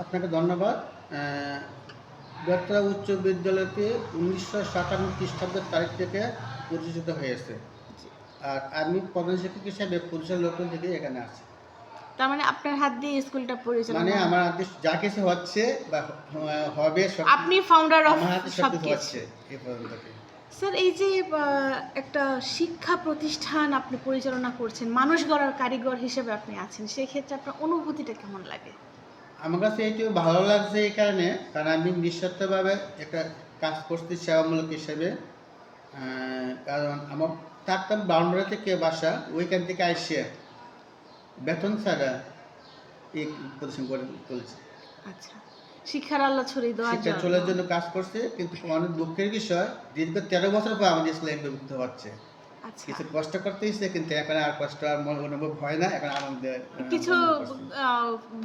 আপনাকে ধন্যবাদ। বেতরা উচ্চ বিদ্যালয়টি ১৯৫৭ খ্রিস্টাব্দের তারিখ থেকে প্রতিষ্ঠিত হয়েছে। জি। আর আমি প্রধান শিক্ষক হিসেবে ২৫ লোকজন থেকে এখানে আছি। তার মানে আপনার হাত দিয়ে স্কুলটা মানে পরিচালনা আমার হাতে যা কিছু হচ্ছে বা হবে সব আপনি ফাউন্ডার অফ আমার হাতে সবকিছু সবকিছু। হচ্ছে এ পর্যন্ত। স্যার এই যে একটা শিক্ষা প্রতিষ্ঠান আপনি পরিচালনা করছেন, মানুষ গড়ার কারিগর হিসেবে আপনি আছেন, সেক্ষেত্রে আপনার অনুভূতিটা কেমন লাগে? আমার কাছে একটু ভালো লাগছে এই কারণে, কারণ আমি নিঃস্বার্থভাবে একটা কাজ করছি সেবামূলক হিসেবে। কারণ আমার থাকতাম বাউন্ডারি থেকে বাসা, ওইখান থেকে আইসে বেতন ছাড়া এই প্রতিষ্ঠান গড়ে তুলছে। আচ্ছা, শিক্ষার আলো ছড়িয়ে দেওয়ার শিক্ষা জন্য। চলার জন্য কাজ করছে, কিন্তু অনেক দুঃখের বিষয় দীর্ঘ ১৩ বছর পর আমাদের ইসলাম বিভক্ত হচ্ছে। আচ্ছা, কিছু কষ্ট করতে হয়েছে, কিন্তু এখন আর কষ্ট আর অনুভব হয় না, এখন আনন্দে কিছু অনুভব করছি।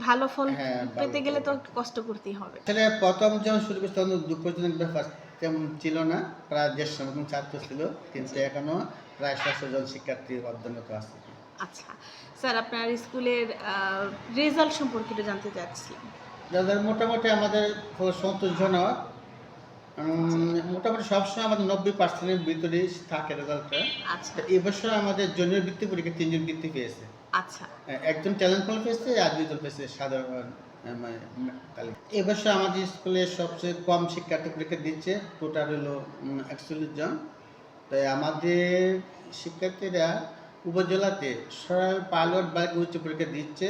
ভালো ফল হ্যাঁ, ভালো পেতে গেলে তো করে। একটু কষ্ট করতেই হবে। আসলে প্রথম যখন শুরু করছি তখন দুঃখজনক ব্যাপার তেমন ছিল না, প্রায় ১৫০ মতন ছাত্র ছিল, কিন্তু এখনো প্রায় ৭০০ জন শিক্ষার্থী অধ্যয়নরত আছে। আচ্ছা, স্যার আপনার স্কুলের রেজাল্ট সম্পর্কে একটু জানতে চাচ্ছিলাম। যাদের মোটামুটি আমাদের খুব সন্তোষজনক। মোটামুটি সবসময় আমাদের ৯০% ভিতরেই থাকে রেজাল্টটা। আচ্ছা, তো এবছর আমাদের জুনিয়র বৃত্তি পরীক্ষায় ৩ জন বৃত্তি পেয়েছে। আচ্ছা, একজন ট্যালেন্ট ফল পেয়েছে আর ২ জন পেয়েছে সাধারণ মানে তালিকা। এবছর আমাদের স্কুলে সবচেয়ে কম শিক্ষার্থী পরীক্ষা দিচ্ছে, টোটাল হলো ৪১ জন। তাই আমাদের শিক্ষার্থীরা উপজেলাতে সরল পাইলট বাইক উচ্চ পরীক্ষা দিচ্ছে।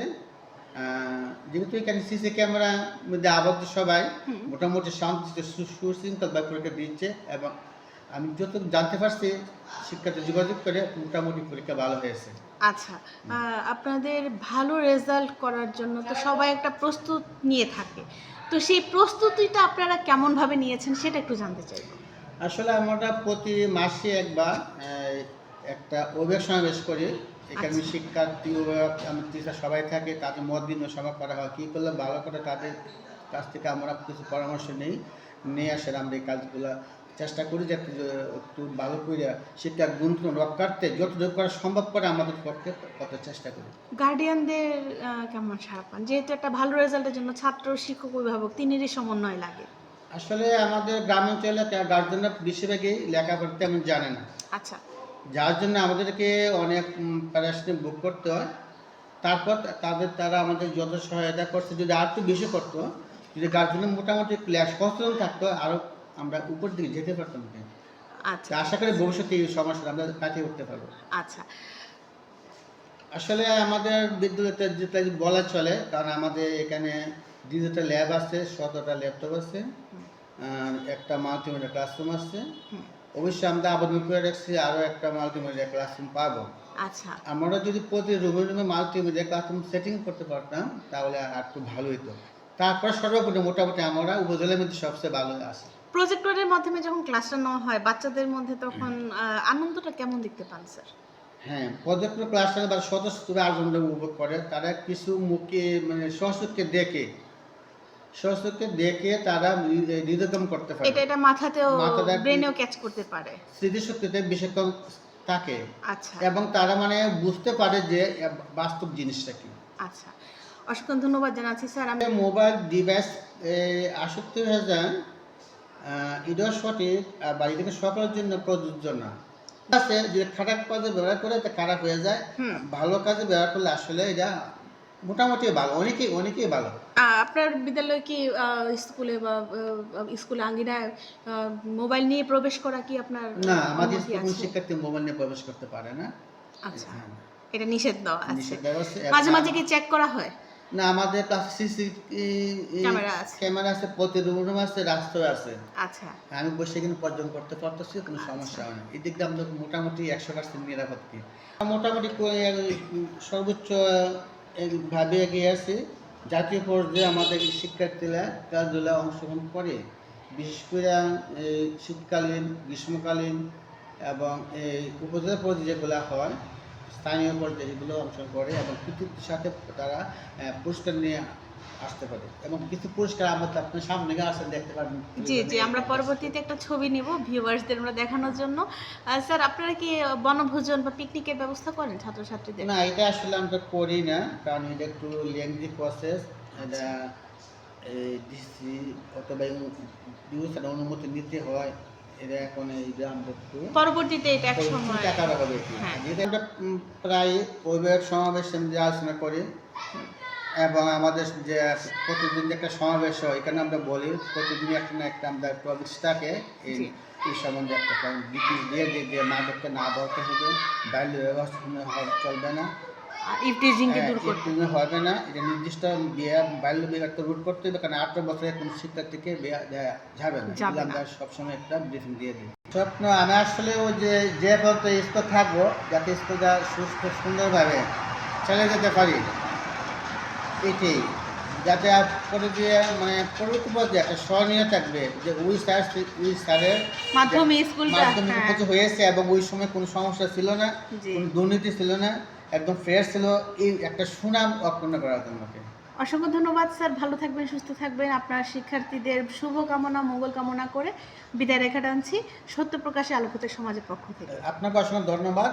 যেহেতু এখানে সিসি ক্যামেরার মধ্যে আবদ্ধ সবাই হুম, মোটামুটি শান্তিতে সুশৃঙ্খলভাবে পরীক্ষা দিচ্ছে, এবং আমি যতটুকু জানতে পারছি শিক্ষার্থী যোগাযোগ করে মোটামুটি পরীক্ষা ভালো হয়েছে। আচ্ছা। আপনাদের ভালো রেজাল্ট করার জন্য তো সবাই একটা প্রস্তুত নিয়ে থাকে। তো সেই প্রস্তুতিটা আপনারা কেমনভাবে নিয়েছেন সেটা একটু জানতে চাইবো। আসলে আমরা প্রতি মাসে একবার একটা অভিভাবক সমাবেশ করি। এখানে আচ্ছা, শিক্ষার্থী, অভিভাবক, আমার টিচার সবাই থাকে, তাদের মত বিনিময় সভা করা হয়। কী করলে ভালো করে তাদের কাছ থেকে আমরা কিছু পরামর্শ নিয়ে আসেন আমরা এই কাজগুলা চেষ্টা করি যাতে একটু ভালো করে শিক্ষার গুণগুলো রক্ষার্থে যতটুকু করা সম্ভব করে আমাদের পক্ষে তত চেষ্টা করি। গার্ডিয়ানদের কেমন সাড়া পান? যেহেতু একটা ভালো রেজাল্টের জন্য ছাত্র, শিক্ষক, অভিভাবক তিনেরই সমন্বয় লাগে। আসলে আমাদের গ্রামাঞ্চলে গার্জেনরা বেশিরভাগই লেখাপড়া তেমন জানে না। আচ্ছা, যার জন্য আমাদেরকে অনেক প্যারাশনি বুক করতে হয়। তারপর তারা আমাদের যত সহায়তা করছে, যদি আরেকটু বেশি করতো, যদি গার্জেনের মোটামুটি ক্লাস সচেতন থাকতো, আরও আমরা উপর দিকে যেতে পারতাম। আচ্ছা, তো আশা করি ভবিষ্যতে এই সমস্যাটা আমরা কাটিয়ে উঠতে পারবো। আচ্ছা, আসলে আমাদের বিদ্যালয়তে যেটা বলা চলে, কারণ আমাদের এখানে ডিজিটাল ল্যাব আছে, ১৭টা ল্যাপটপ আছে, হুম, আর একটা মাল্টিমিডিয়া ক্লাসরুম আছে। হুম, অবশ্যই আমরা আবেদন করে রাখছি আরও একটা মাল্টিমিডিয়া ক্লাসরুম পাবো। আচ্ছা। আমরা যদি প্রতি রুমে মাল্টিমিডিয়া ক্লাসরুম সেটিং করতে পারতাম তাহলে আর একটু ভালো হতো। তারপর সর্বোপরি মোটামুটি আমরা উপজেলার মধ্যে সবচেয়ে ভালো আছি। প্রজেক্টরের মাধ্যমে যখন ক্লাসটা নেওয়া হয় বাচ্চাদের মধ্যে তখন আনন্দটা কেমন দেখতে পান স্যার? হ্যাঁ, পর্যাপ্ত ক্লাসটা বা সদস্যরা আনন্দ উপভোগ করে। তারা কিছু মুখে মানে সহচরকে দেখে তারা হৃদয়ঙ্গম করতে পারে। এটা মাথাতেও মাথাটা ব্রেনেও ক্যাচ করতে পারে। স্মৃতিশক্তিতে বেশিক্ষণ থাকে, আচ্ছা, এবং তারা মানে বুঝতে পারে যে বাস্তব জিনিসটা কি। আচ্ছা। অসংখ্য ধন্যবাদ জানাচ্ছি স্যার। আমি মোবাইল ডিভাইস আসক্তি হয়ে যায়, এটাও সঠিক, বা এটাকে সকলের জন্য প্রযোজ্য না। আছে যে খারাপ কাজে ব্যবহার করে এটা খারাপ হয়ে যায়, হুম। ভালো কাজে ব্যবহার করলে আসলে এটা মোটামুটি ভালো, অনেকেই ভালো। আপনার বিদ্যালয়ে কি স্কুলে বা স্কুলে আঙ্গিনায় আ মোবাইল নিয়ে প্রবেশ করা কি আপনার না, আমাদের অনুমতি স্কুলে কোনো আছে? শিক্ষার্থী মোবাইল নিয়ে প্রবেশ করতে পারে না। আচ্ছা। হ্যাঁ, এটা নিষেধ দেওয়া আছে। নিষেধ দেওয়া আছে। মাঝে, মাঝে কি চেক করা হয়? না, আমাদের ক্লাসে ক্যামেরা আছে। ক্যামেরা আছে, প্রতি রুম আছে, রাস্তাও আছে। আচ্ছা, আমি বসে এখানে পর্যটন করতে পারতেছি, কোনো আচ্ছা। সমস্যা হয় না। এদিক দিয়ে আমরা মোটামুটি ১০০% নিরাপদ কি। মোটামুটি সর্বোচ্চ ভাবে এগিয়ে আছি। জাতীয় পর্যায়ে আমাদের শিক্ষার্থীরা খেলাধুলায় অংশগ্রহণ করে। বিশেষ করে শীতকালীন, গ্রীষ্মকালীন এবং এই উপজেলা পর্যায়ে যেগুলো হয়, স্থানীয় পর্যায়ে এগুলো অংশগ্রহণ করে, এবং কৃতিত্বের সাথে তারা পুরস্কার নিয়ে আসতে পারে, এবং কিছু পুরস্কার আমাদের আপনার সামনে আসেন দেখতে পারবেন। জি, জি। আমরা পরবর্তীতে একটা ছবি নিব ভিউয়ার্সদের আমরা দেখানোর জন্য। স্যার আপনারা কি বনভোজন বা পিকনিকের ব্যবস্থা করেন ছাত্রছাত্রীদের? না, এটা আসলে আমরা করি না, কারণ এটা একটু লেংদি প্রসেস। এটা আচ্ছা, ডিসি অথবা ইউসের অনুমতি নিতে হয়। এটা এখন এই যে আমরা একটু পরবর্তীতে এটা এক সময় টাকার অভাবে হ্যাঁ। যেহেতু আমরা প্রায় অভিভাবক সমাবেশ যে আলোচনা করি এবং আমাদের যে প্রতিদিন যে একটা সমাবেশ হয় এখানে আমরা বলি প্রতিদিন একটা না একটা আমরা টপিক্স থাকে এই জি। এই সম্বন্ধে একটা ডিটেলস দিয়ে দিই যে মাদককে না ধরতে হবে, বাল্য ব্যবস্থা চলবে না, ইফটিজিংকে দূর করতে এপ্রিল হবে না, এটা নির্দিষ্ট বিয়ে বাল্য বিবাহকে রুট করতে হবে, কারণ 18 বছরের কোনো শিক্ষার্থীকে বিয়ে দেওয়া যাবে না। যাবে এগুলো না। আমরা সবসময় একটা ব্রিফিং দিয়ে দিই। স্বপ্ন আমি আসলে ওই যে পর্যন্ত স্কুল থাকবো যাতে স্কুলটা সুস্থ সুন্দরভাবে চলে যেতে পারি, এটাই যাতে পরে দিয়ে মানে পরবর্তী পর্যায়ে একটা স্মরণীয় থাকবে যে ওই স্যারের মাধ্যমে স্কুলটা মাধ্যমিক হ্যাঁ। কিছু হয়েছে এবং ওই সময় কোনো সমস্যা ছিল না, জি। কোনো দুর্নীতি ছিল না, একদম ফ্রেশ ছিল, এই একটা সুনাম অর্পণ করার জন্য। অসংখ্য ধন্যবাদ স্যার, ভালো থাকবেন, সুস্থ থাকবেন। আপনার শিক্ষার্থীদের শুভ কামনা মঙ্গল কামনা করে বিদায় রেখা টানছি সত্য প্রকাশে আলোকিত সমাজের পক্ষ থেকে। আপনাকে অসংখ্য ধন্যবাদ।